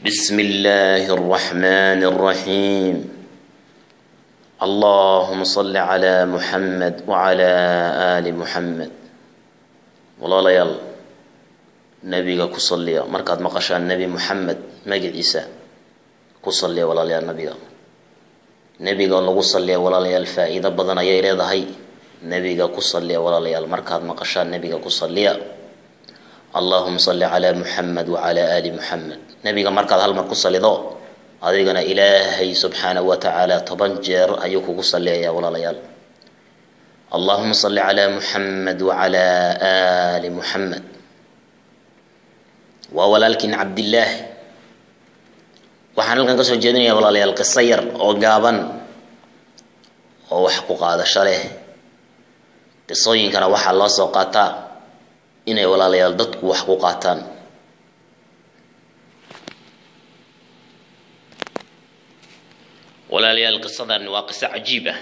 بسم الله الرحمن الرحيم اللهم صل على محمد وعلى آل محمد والله ليال نبيك كصلي مركز مقشان نبي محمد مجد عيسى كصلي والله ليال نبيك الله كصلي والله ليال فائدة بدنا يريد هاي نبيك كصلي والله ليال مركز مقشان نبيك كصلي اللهم صل على محمد وعلى آل محمد نبيك مركز هالمركز صلي ضو هذا إلهي سبحانه وتعالى تبنجر أيوك كصلي يا والله ليال اللهم صل على محمد وعلى آل محمد وولالكن عبد الله waxaan halkan ka soo jeedinayaa walaalayaal qisay yar oo gaaban oo wax ku qaadasho leh qisooyinkana waxa loo soo qaataa inay walaalayaal dadku wax ku qaataan walaalayaal qisadan waa qiso cajiib ah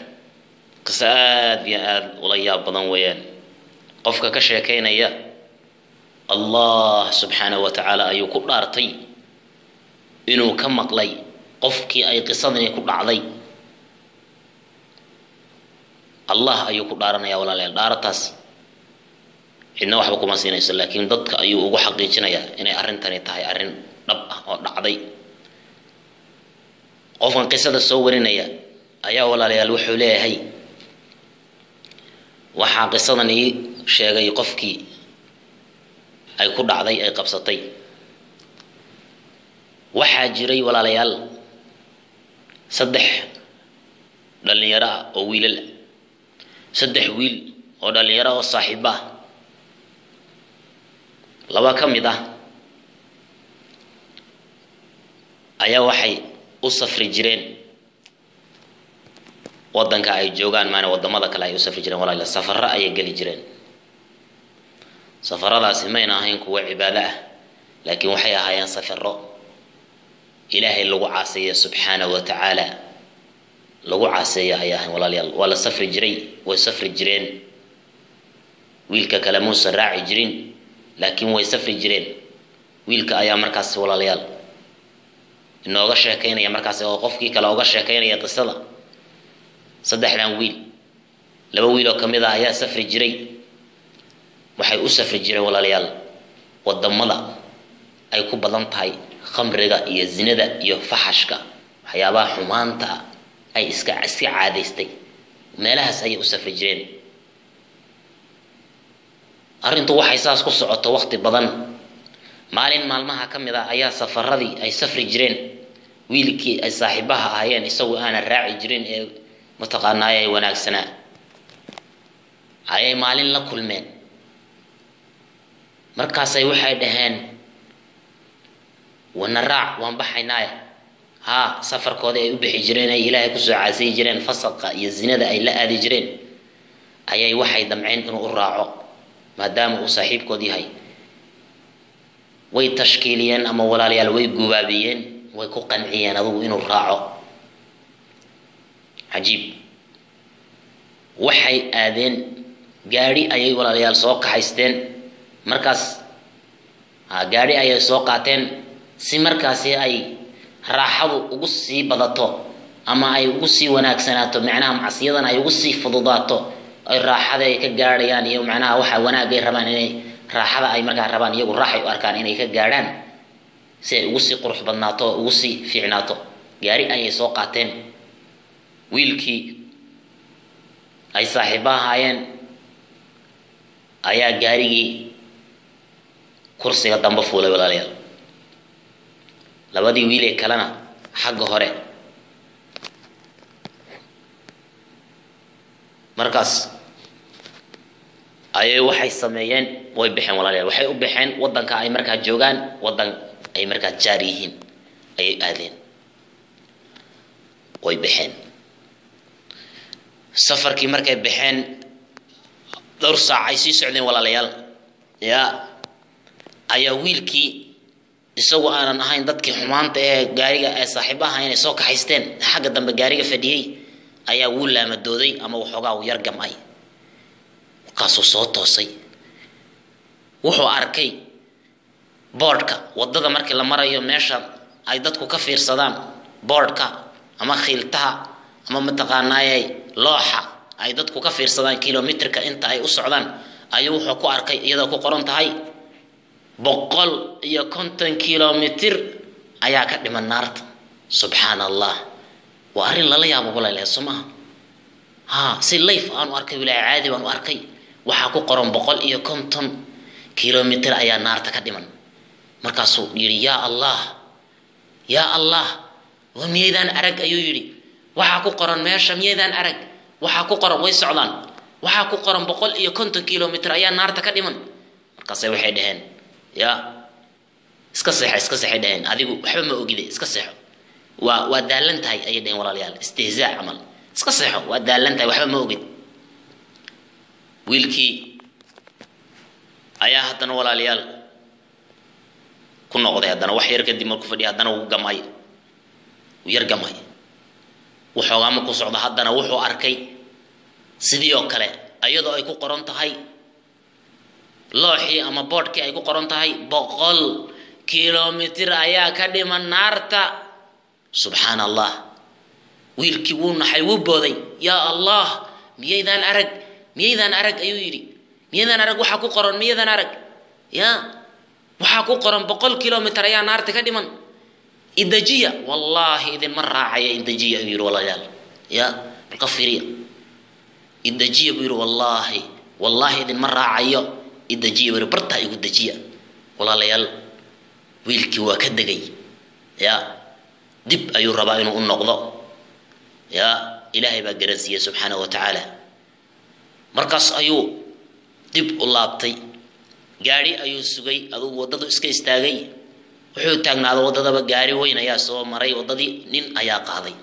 qiso aad iyo aad ula yaab badan weeyaan qofka ka sheekeynaya Allah subhanahu wa ta'ala ayuu ku dhaartay inuu ka maqlay qofkii ay qisadani ku dhacday Allah ayuu ku dhaaranaya walaalayaal dhaartaas cidna waxba kuma siinayso laakiin dadka ayuu ugu xaqiijinaya inay arintani tahay arin dhab ah oo dhacday qofkan qisada soo warinaya ayaa walaalayaal wuxuu leeyahay waxa qisadani sheegay qofkii ay ku dhacday ay qabsatay waxaa jiray walaalayaal saddex dhalinyaro oo wiilal saddex wiil oo dhalinyaro oo saaxiib ah laba ka mid ah ayaa waxay u safri jireen wadanka ay joogaan maana wadamada kale ay u safri jireen walaalayaal safarro ay gali jireen safaradaasi mayna ahayn kuwa cibaado ah laakiin waxay ahaayeen safarro ilaahay lagu caasiyo subhanahu wa ta'ala lagu caasiyo ayaa walaalayaal wala safri jiray way safri jireen wiilka kale muusa raaci jirin laakiin way safri jireen wiilka ayaa markaas walaalayaal inooga sheekeynaya markaas oo qofkii kale uga sheekeynaya qisada saddexdan wiil laba wiil oo kamid ah ayaa safri jiray waxay u safri jireen walaalayaal wadamada ay ku badan tahay khamriga iyo zinada iyo faxashka waxyaabaha xumaanta ay iska caadaystay meelahaas ay u safri jireen arintu waxay saas ku socoto waqti badan maalin maalmaha kamid ah ayaa safaradii ay safri jireen wiilkii ay saaxiibaha ahaayeen isagu aana raaci jirin ee mutaqaanaayay wanaagsana ayay maalin la kulmeen markaas ay waxay dhaheen ونراع وانبحيناي ها سفر كودي أي بحي جرين أي إلهي كسو عاسي جرين فسق يزينة أي لا آدي جرين أي وحي دمعين إنو الراعو ما دام صاحب كودي هاي وي تشكيليا أما ولا ليال وي قبابيين وي كقنعيا أدو إنو الراعو عجيب وحي آذين قاري أي ولا ليال سوق حيستين مركز قاري أي سوقاتين si markaasi ay raaxadu ugu sii badato ama ay ugu sii wanaagsanaato macnaha macsiyadan ay ugu sii fududaato ay raaxada ay ka gaarayaan iyo macnaha waxa wanaag ay rabaan inay raaxada ay markaa rabaan iyagu raaxay u arkaan inay ka gaaraan si ay ugu sii qurux badnaato ugu sii fiicnaato gaari ayay soo qaateen wiilkii ay saaxiibaha ahaayeen ayaa gaarigii kursiga dambe fuulay walaalayaal labadii wiil ee kalena xagga hore markaas ayay waxay sameeyeen way bixeen walaalayaal waxay u bixeen wadanka ay markaa joogaan wadan ay markaa jaar yihiin ayay aadeen way bixeen safarkii markay bixeen dhowr saac ay sii socdeen walaalayaal yaa ayaa wiilkii isagu aanan ahayn dadkii xumaanta ee gaariga ay saaxiibaha inay soo kaxaysteen xagga dambe gaariga fadhiyay ayaa wuu laamadooday ama waxoogaa uu yar gamay kaasoo soo toosay wuxuu arkay boardka wadada markii la marayo meesha ay dadku ka fiirsadaan boardka ama khiltaha ama mataqaanaayay looxa ay dadku ka fiirsadaan kilometerka inta ay u socdaan ayuu wuxuu ku arkay iyadoo ku qoran tahay 150 kilometer ayaa ka dhiman naarta subhanallah wa arin la yaabo walaalahay sumaha si life aan arkay wiilay caadi waan arkay waxa ku qoran 150 kilometer ayaa naarta ka dhiman markaasuu yiri ya Allah wa miyadan arag ayuu yiri waxa ku qoran meesha miyadan arag waxa ku qoran way socdaan waxa ku qoran 150 kilometer ayaa naarta ka dhiman markaas waxay dhaheen ya iska saxay dhaheen adigu waxba ma ogide iska saxo waa daalantahay ay dhaheen walaalayaal istihzaa amal iska saxo waa daalantahay waxba ma ogid wiilkii ayaa haddana walaalayaal ku noqday haddana wax yar kadib markuu fadhiyo haddana uu gamay wuxuu ama ku socdo haddana wuxuu arkay sidii oo kale ayadoo ay ku qoran tahay looxii ama boardkii ay ku qoran tahay 100 kilometer ayaa ka dhiman naarta subhanallah wiilkii wuu naxay wuu booday ya Allah miyaydaan arag ayuu yiri miyaydaan arag waxa ku qoran miyaydaan arag ya waxa ku qoran 100 kilometer ayaa naarta ka dhiman idajiya wallahi idin marraacaya idajiya yiri walaalayaal ya qafiriya idajiya yiri wallahi idin marraacayo idajiya yiri barta igu dajiya walaalayaal wiilkii waa ka dagay ya dib ayuu rabaa inuu u noqdo ya ilaahay baa garansiiyay subhanahu wa ta'ala markaas ayuu dib u laabtay gaari ayuu sugay aduu wadada iska istaagay wuxuu taagnaaday wadada gaari weyn ayaa soo maray wadadii nin ayaa qaaday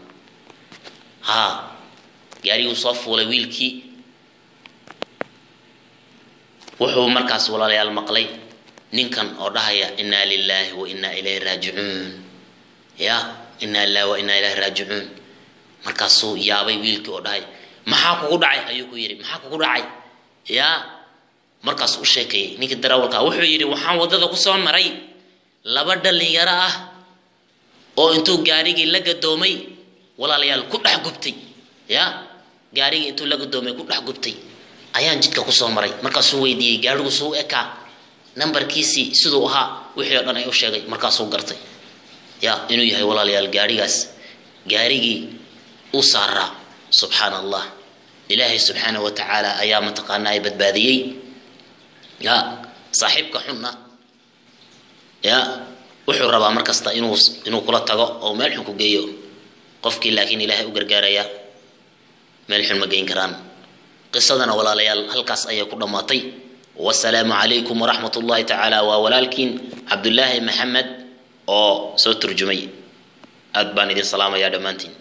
gaari uu soo fuulay wiilkii wuxuu markaas walaalayaal maqlay ninkan oo dhahaya inna lillahi wa inna ilayhi raaji'un ya inna lillahi wa inna ilayhi raaji'un markaasuu yaabay wiilkii oo dhahay maxaa kugu dhacay ayuu ku yiri maxaa kugu dhacay ya markaas u sheekay ninkii darawalka wuxuu yiri waxaan wadada ku soo maray laba dhalinyaro ah oo intuu gaarigii la gadoomay walaalayaal ku dhax gubtay ya gaarigii intuu la gadoomay ku dhax gubtay ayaan jidka ku soo maray markaasuu weydiiyay gaarigu soo eka numberkiisi sidoo ahaa wixii dhan ay u sheegay markaasuu gartay ya inuu yahay walaalayaal gaarigii u saara subhanallah ilaahi subhanahu wa ta'ala ayaa mataqaanay badbaadiyay ya saaxiibka xunna ya wuxuu rabaa markasta inuu kula tago oo meel xun ku geeyo qofkii laakiin ilaahay u gargaaraya meel xun ma geyn karaan qisadana walaalayaal halkaas ayay ku dhamaatay والسلام عليكم ورحمة الله تعالى وولالكين عبد الله محمد أو سو ترجمي أدبان دي السلام يا دمانتين